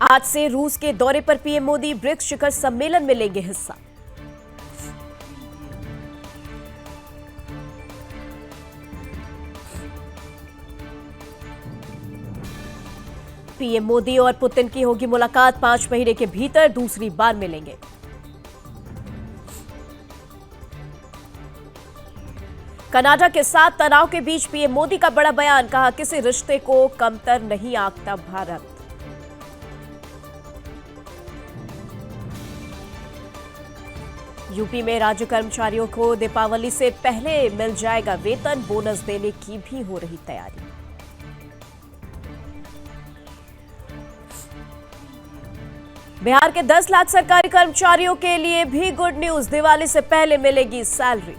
आज से रूस के दौरे पर पीएम मोदी ब्रिक्स शिखर सम्मेलन में लेंगे हिस्सा। पीएम मोदी और पुतिन की होगी मुलाकात, 5 महीने के भीतर दूसरी बार मिलेंगे। कनाडा के साथ तनाव के बीच पीएम मोदी का बड़ा बयान, कहा किसी रिश्ते को कमतर नहीं आंकता भारत। यूपी में राज्य कर्मचारियों को दीपावली से पहले मिल जाएगा वेतन, बोनस देने की भी हो रही तैयारी। बिहार के 10 लाख सरकारी कर्मचारियों के लिए भी गुड न्यूज, दिवाली से पहले मिलेगी सैलरी।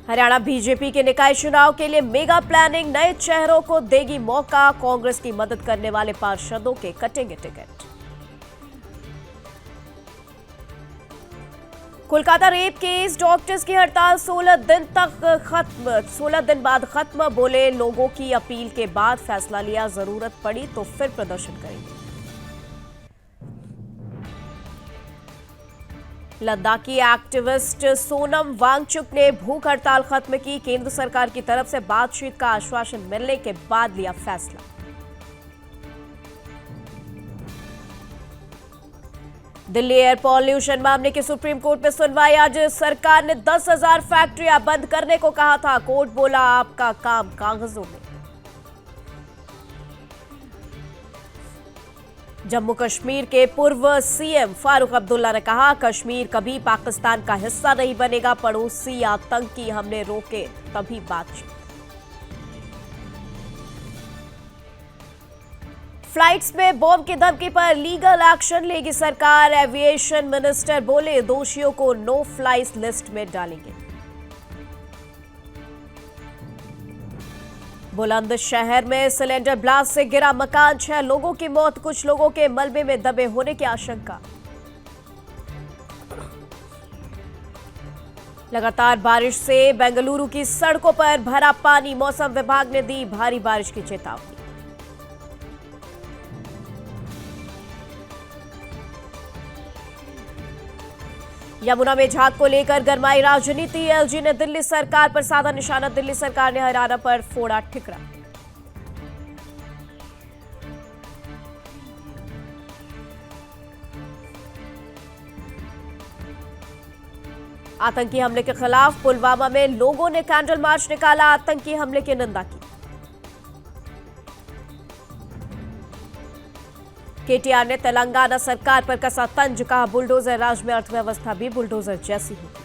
हरियाणा बीजेपी के निकाय चुनाव के लिए मेगा प्लानिंग, नए चेहरों को देगी मौका, कांग्रेस की मदद करने वाले पार्षदों के कटेंगे ticket. Kolkata rape case, doctors की हड़ताल 16 दिन बाद खत्म, बोले लोगों की अपील के बाद फैसला लिया, जरूरत पड़ी तो फिर प्रदर्शन करेंगे। लद्दाखी एक्टिविस्ट सोनम वांगचुक ने भूख हड़ताल खत्म की, केंद्र सरकार की तरफ से बातचीत का आश्वासन मिलने के बाद लिया फैसला। दिल्ली एयर पॉल्यूशन मामले की सुप्रीम कोर्ट में सुनवाई, आज सरकार ने 10,000 फैक्ट्रियां बंद करने को कहा था, कोर्ट बोला आपका काम कागजों में। जम्मू कश्मीर के पूर्व सीएम फारूक अब्दुल्ला ने कहा, कश्मीर कभी पाकिस्तान का हिस्सा नहीं बनेगा, पड़ोसी आतंकी हमने रोके तभी बातचीत। फ्लाइट्स में बॉम्ब की धमकी पर लीगल एक्शन लेगी सरकार, एविएशन मिनिस्टर बोले दोषियों को नो फ्लाई लिस्ट में डालेंगे। बुलंदशहर में सिलेंडर ब्लास्ट से गिरा मकान, 6 लोगों की मौत, कुछ लोगों के मलबे में दबे होने की आशंका। लगातार बारिश से बेंगलुरु की सड़कों पर भरा पानी, मौसम विभाग ने दी भारी बारिश की चेतावनी। यमुना में झाग को लेकर गरमाई राजनीति, एलजी ने दिल्ली सरकार पर साधा निशाना, दिल्ली सरकार ने हरियाणा पर फोड़ा ठिकरा। आतंकी हमले के खिलाफ पुलवामा में लोगों ने कैंडल मार्च निकाला, आतंकी हमले की निंदा की। केटीआर ने तेलंगाना सरकार पर कसा तंज, कहा बुलडोजर राज में अर्थव्यवस्था भी बुलडोजर जैसी होगी।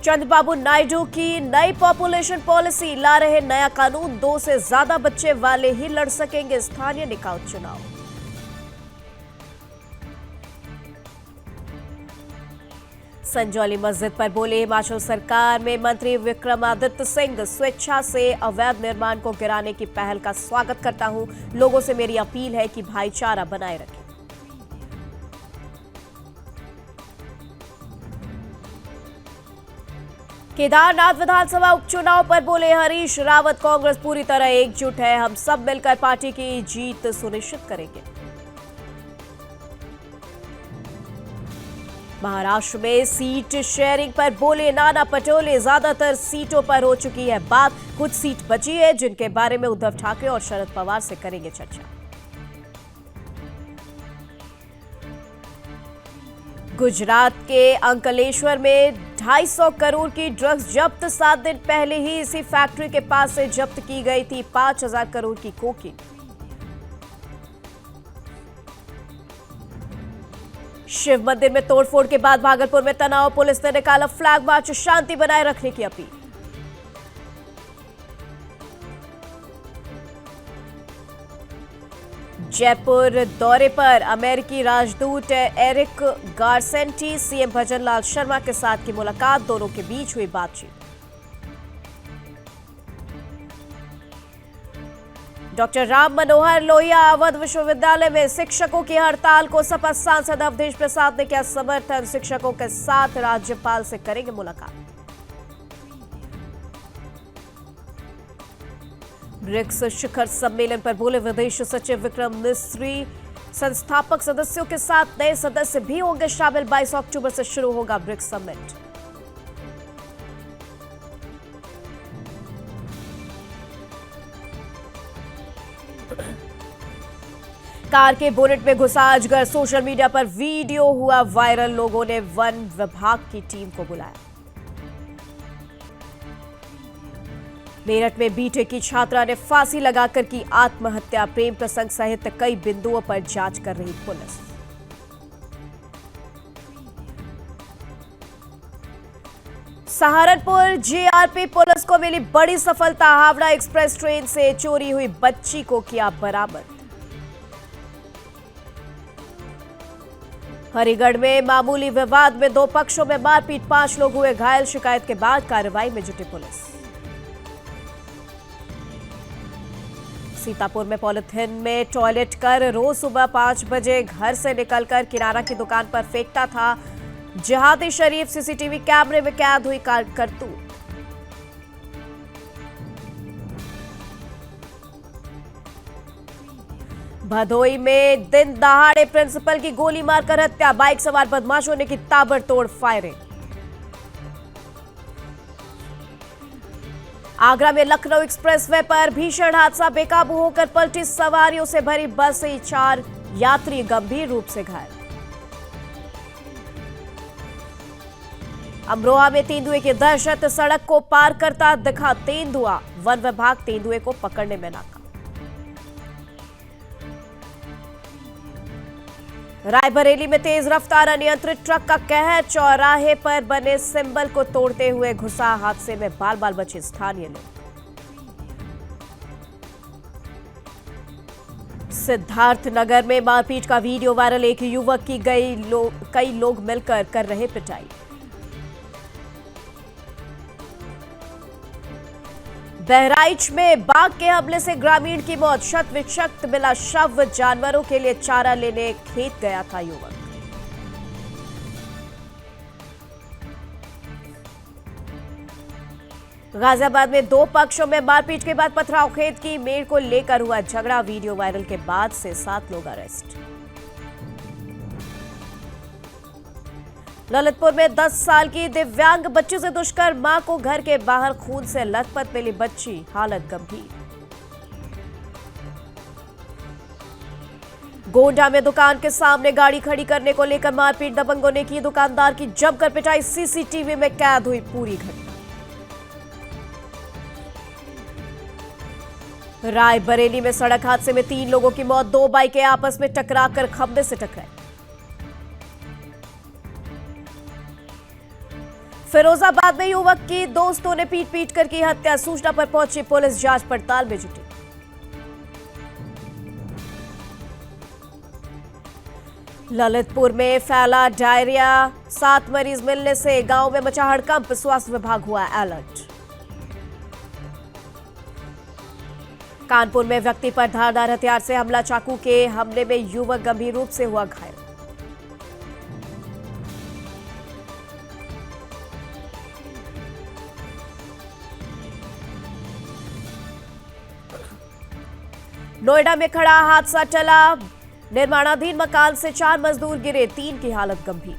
चंद्रबाबू नायडू की नई पॉपुलेशन पॉलिसी, ला रहे नया कानून, 2 से ज्यादा बच्चे वाले ही लड़ सकेंगे स्थानीय निकाय चुनाव। संजौली मस्जिद पर बोले हिमाचल सरकार में मंत्री विक्रमादित्य सिंह, स्वेच्छा से अवैध निर्माण को गिराने की पहल का स्वागत करता हूं, लोगों से मेरी अपील है कि भाईचारा बनाए रखें। केदारनाथ विधानसभा उपचुनाव पर बोले हरीश रावत, कांग्रेस पूरी तरह एकजुट है, हम सब मिलकर पार्टी की जीत सुनिश्चित करेंगे। महाराष्ट्र में सीट शेयरिंग पर बोले नाना पटोले, ज्यादातर सीटों पर हो चुकी है बात, कुछ सीट बची है जिनके बारे में उद्धव ठाकरे और शरद पवार से करेंगे चर्चा। गुजरात के अंकलेश्वर में 250 करोड़ की ड्रग्स जब्त, 7 दिन पहले ही इसी फैक्ट्री के पास से जब्त की गई थी 5,000 करोड़ की कोकीन। शिव मंदिर में तोड़फोड़ के बाद भागलपुर में तनाव, पुलिस ने निकाला फ्लैग मार्च, शांति बनाए रखने की अपील। जयपुर दौरे पर अमेरिकी राजदूत एरिक गारसेंटी, सीएम भजनलाल शर्मा के साथ की मुलाकात, दोनों के बीच हुई बातचीत। डॉक्टर राम मनोहर लोहिया अवध विश्वविद्यालय में शिक्षकों की हड़ताल को सपा सांसद अवधेश प्रसाद ने किया समर्थन, शिक्षकों के साथ राज्यपाल से करेंगे मुलाकात। ब्रिक्स शिखर सम्मेलन पर बोले विदेश सचिव विक्रम मिस्री। संस्थापक सदस्यों के साथ नए सदस्य भी होंगे शामिल। 22 अक्टूबर से शुरू होगा ब्रिक्स समिट। कार के बोनेट में घुसा अजगर। सोशल मीडिया पर वीडियो हुआ वायरल। लोगों ने वन विभाग की टीम को बुलाया। मेरठ में बीटेक की छात्रा ने फांसी लगाकर की आत्महत्या। प्रेम प्रसंग सहित कई बिंदुओं पर जांच कर रही पुलिस। सहारनपुर जीआरपी पुलिस को मिली बड़ी सफलता। हावड़ा एक्सप्रेस ट्रेन से चोरी हुई बच्ची को किया बरामद। हरिगढ़ में मामूली विवाद में दो पक्षों में मारपीट। 5 लोग हुए घायल। शिकायत के बाद कार्रवाई में जुटी पुलिस। सीतापुर में पॉलिथीन में टॉयलेट कर रोज सुबह 5 बजे घर से निकलकर किराना की दुकान पर फेंकता था जिहादी शरीफ। सीसीटीवी कैमरे में कैद हुई करतूत। भदोई में दिन दहाड़े प्रिंसिपल की गोली मारकर हत्या। बाइक सवार बदमाशों ने की ताबड़तोड़ फायरिंग। आगरा में लखनऊ एक्सप्रेसवे पर भीषण हादसा। बेकाबू होकर पलटी सवारियों से भरी बस से 4 यात्री गंभीर रूप से घायल। अमरोहा में तेंदुए की दहशत। सड़क को पार करता दिखा तेंदुआ। वन विभाग तेंदुए को पकड़ने में नाकाम। रायबरेली में तेज रफ्तार अनियंत्रित ट्रक का कहर। चौराहे पर बने सिंबल को तोड़ते हुए घुसा। हादसे में बाल बाल बचे स्थानीय लोग। सिद्धार्थनगर में मारपीट का वीडियो वायरल। एक युवक की कई लोग मिलकर कर रहे पिटाई। बहराइच में बाघ के हमले से ग्रामीण की मौत। शत विक्षत मिला शव। जानवरों के लिए चारा लेने खेत गया था युवक। गाजियाबाद में 2 पक्षों में मारपीट के बाद पथराव। खेत की मेड़ को लेकर हुआ झगड़ा। वीडियो वायरल के बाद से 7 लोग अरेस्ट। ललितपुर में 10 साल की दिव्यांग बच्ची से दुष्कर्म। मां को घर के बाहर खून से लथपथ मिली बच्ची। हालत गंभीर। गोंडा में दुकान के सामने गाड़ी खड़ी करने को लेकर मारपीट। दबंगों ने की दुकानदार की जमकर पिटाई। सीसीटीवी में कैद हुई पूरी घटना। रायबरेली में सड़क हादसे में 3 लोगों की मौत। 2 बाइकें आपस में टकराकर खंभे से टकराई। फिरोजाबाद में युवक की दोस्तों ने पीट पीट कर की हत्या। सूचना पर पहुंची पुलिस जांच पड़ताल में जुटी। ललितपुर में फैला डायरिया। 7 मरीज मिलने से गांव में मचा हड़कंप। स्वास्थ्य विभाग हुआ अलर्ट। कानपुर में व्यक्ति पर धारदार हथियार से हमला। चाकू के हमले में युवक गंभीर रूप से हुआ घायल। नोएडा में खड़ा हादसा टला। निर्माणाधीन मकान से 4 मजदूर गिरे। 3 की हालत गंभीर।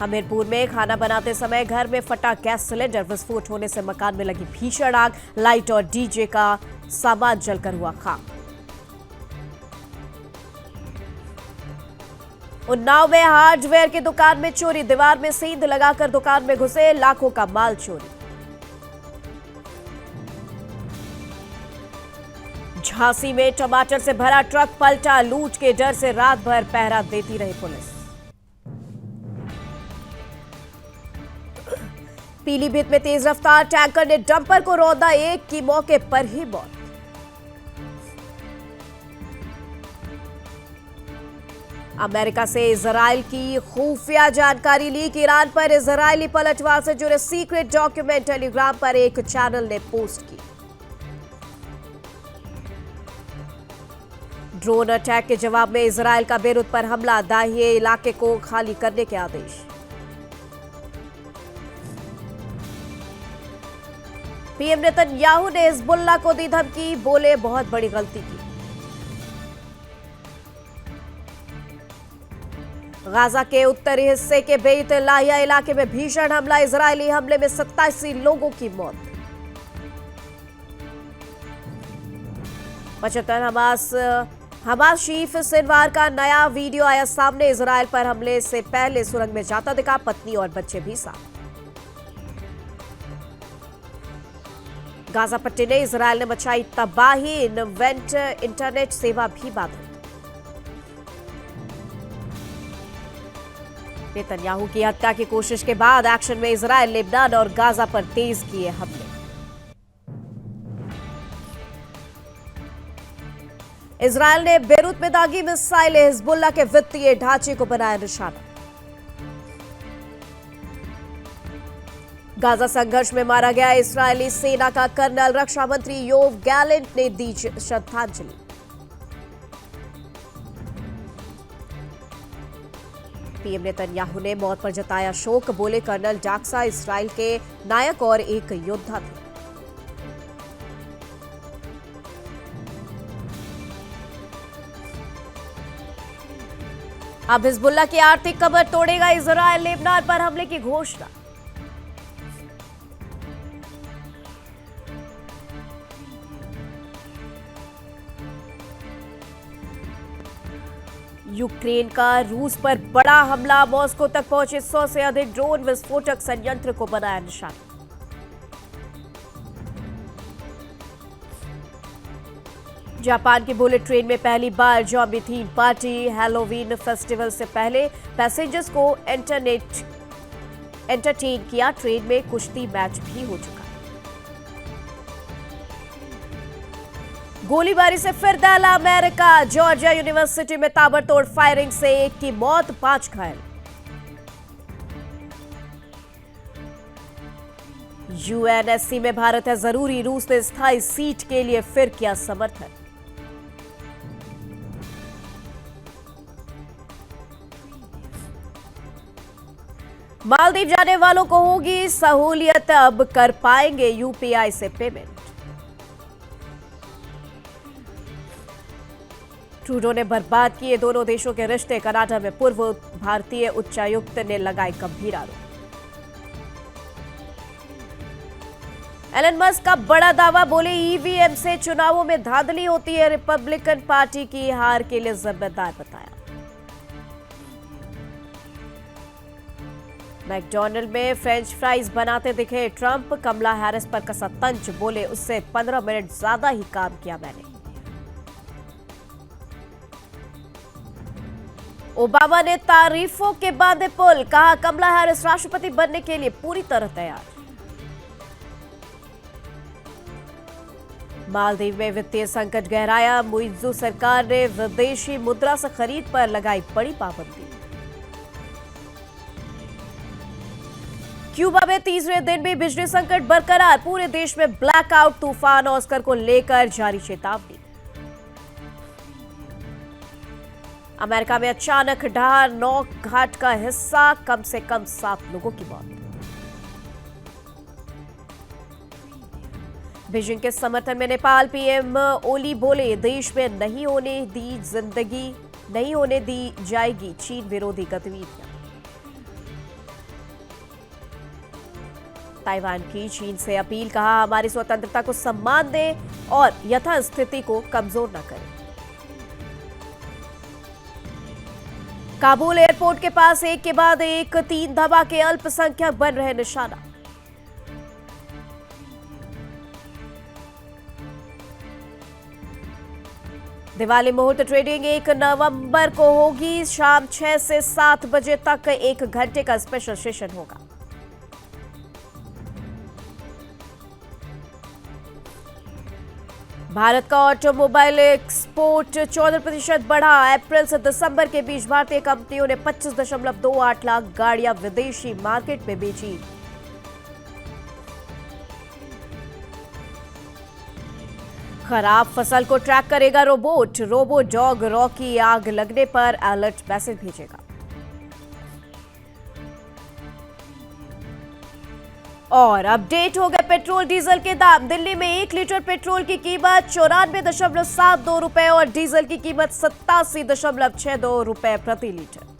हमीरपुर में खाना बनाते समय घर में फटा गैस सिलेंडर। विस्फोट होने से मकान में लगी भीषण आग। लाइट और डीजे का सामान जलकर हुआ खाक। उन्नाव में हार्डवेयर की दुकान में चोरी। दीवार में सेंध लगाकर दुकान में घुसे। लाखों का माल चोरी। झांसी में टमाटर से भरा ट्रक पलटा। लूट के डर से रात भर पहरा देती रही पुलिस। पीलीभीत में तेज रफ्तार टैंकर ने डंपर को रौंदा। 1 की मौके पर ही मौत। अमेरिका से इजराइल की खुफिया जानकारी लीक। ईरान पर इजरायली पलटवार से जुड़े सीक्रेट डॉक्यूमेंट टेलीग्राम पर एक चैनल ने पोस्ट की। ड्रोन अटैक के जवाब में इजराइल का बेरूत पर हमला। दाहिए इलाके को खाली करने के आदेश। पीएम नेतन्याहू ने हिजबुल्लाह को दी धमकी, बोले बहुत बड़ी गलती की। गाजा के उत्तरी हिस्से के बेत लाहिया इलाके में भीषण हमला, इजरायली हमले में 87 लोगों की मौत। 75 हमास चीफ सिनवार का नया वीडियो आया सामने, इजरायल पर हमले से पहले सुरंग में जाता दिखा, पत्नी और बच्चे भी साथ। गाजा पट्टी ने इजरायल ने मचाई तबाही, इंटरनेट सेवा भी बाधित। नेतन्याहू की हत्या की कोशिश के बाद एक्शन में इजरायल, लेबनान और गाजा पर तेज किए हमले। इजरायल ने बेरूत में दागी मिसाइल, हिजबुल्लाह के वित्तीय ढांचे को बनाया निशाना। गाजा संघर्ष में मारा गया इस्राएली सेना का कर्नल, रक्षा मंत्री योव गैलेंट ने दी श्रद्धांजलि। पीएम नेतन्याहू ने मौत पर जताया शोक, बोले कर्नल डाक्सा इस्राएल के नायक और एक योद्धा थे। अब हिजबुल्लाह की आर्थिक कमर तोड़ेगा इजरायल, लेबनान पर हमले की घोषणा। यूक्रेन का रूस पर बड़ा हमला, मॉस्को तक पहुंचे 100 से अधिक ड्रोन, विस्फोटक संयंत्र को बनाया निशाना। जापान की बुलेट ट्रेन में पहली बार zombie theme party, Halloween festival से पहले पैसेंजर्स को एंटरटेन किया, ट्रेन में कुश्ती मैच भी हो चुका। गोलीबारी से फिर दहला अमेरिका, जॉर्जिया यूनिवर्सिटी में ताबड़तोड़ फायरिंग से एक की मौत, 5 घायल। यूएनएससी में भारत है जरूरी, रूस ने स्थायी सीट के लिए फिर किया समर्थन। मालदीव जाने वालों को होगी सहूलियत, अब कर पाएंगे यूपीआई से पेमेंट। ट्रूडो ने बर्बाद किए दोनों देशों के रिश्ते, कनाडा में पूर्व भारतीय उच्चायुक्त ने लगाए गंभीर आरोप। एलन मस्क का बड़ा दावा, बोले ईवीएम से चुनावों में धांधली होती है, रिपब्लिकन पार्टी की हार के लिए जिम्मेदार बताया। मैकडॉनल्ड में फ्रेंच फ्राइज बनाते दिखे ट्रंप, कमला हैरिस पर कसा तंज, बोले उससे 15 मिनट ज्यादा ही काम किया मैंने। ओबामा ने तारीफों के बांधे पुल, कहा कमला हैरिस राष्ट्रपति बनने के लिए पूरी तरह तैयार। मालदीव में वित्तीय संकट गहराया, मुइज्जू सरकार ने विदेशी मुद्रा से खरीद पर लगाई बड़ी पाबंदी। क्यूबा में तीसरे दिन भी बिजली संकट बरकरार, पूरे देश में ब्लैकआउट, तूफान ऑस्कर को लेकर जारी चेतावनी। अमेरिका में अचानक ढहा नॉक घाट का हिस्सा, कम से कम 7 लोगों की मौत। बीजिंग के समर्थन में नेपाल, पीएम ओली बोले देश में नहीं होने दी जाएगी चीन विरोधी गतिविधियां। ताइवान की चीन से अपील, कहा हमारी स्वतंत्रता को सम्मान दें और यथास्थिति को कमजोर न करें। काबुल एयरपोर्ट के पास एक के बाद एक 3 धमाके, अल्पसंख्यक बन रहे निशाना। दिवाली मुहूर्त ट्रेडिंग 1 नवंबर को होगी, शाम 6 से 7 बजे तक 1 घंटे का स्पेशल सेशन होगा। भारत का ऑटोमोबाइल एक्सपोर्ट 14% बढ़ा, अप्रैल से दिसंबर के बीच भारतीय कंपनियों ने 25.28 लाख गाड़ियां विदेशी मार्केट में बेची। खराब फसल को ट्रैक करेगा रोबोट, रोबो डॉग रॉकी आग लगने पर अलर्ट मैसेज भेजेगा। और अपडेट हो गए पेट्रोल डीजल के दाम। दिल्ली में 1 लीटर पेट्रोल की कीमत 94.72 रुपए और डीजल की कीमत 87.62 रुपए प्रति लीटर।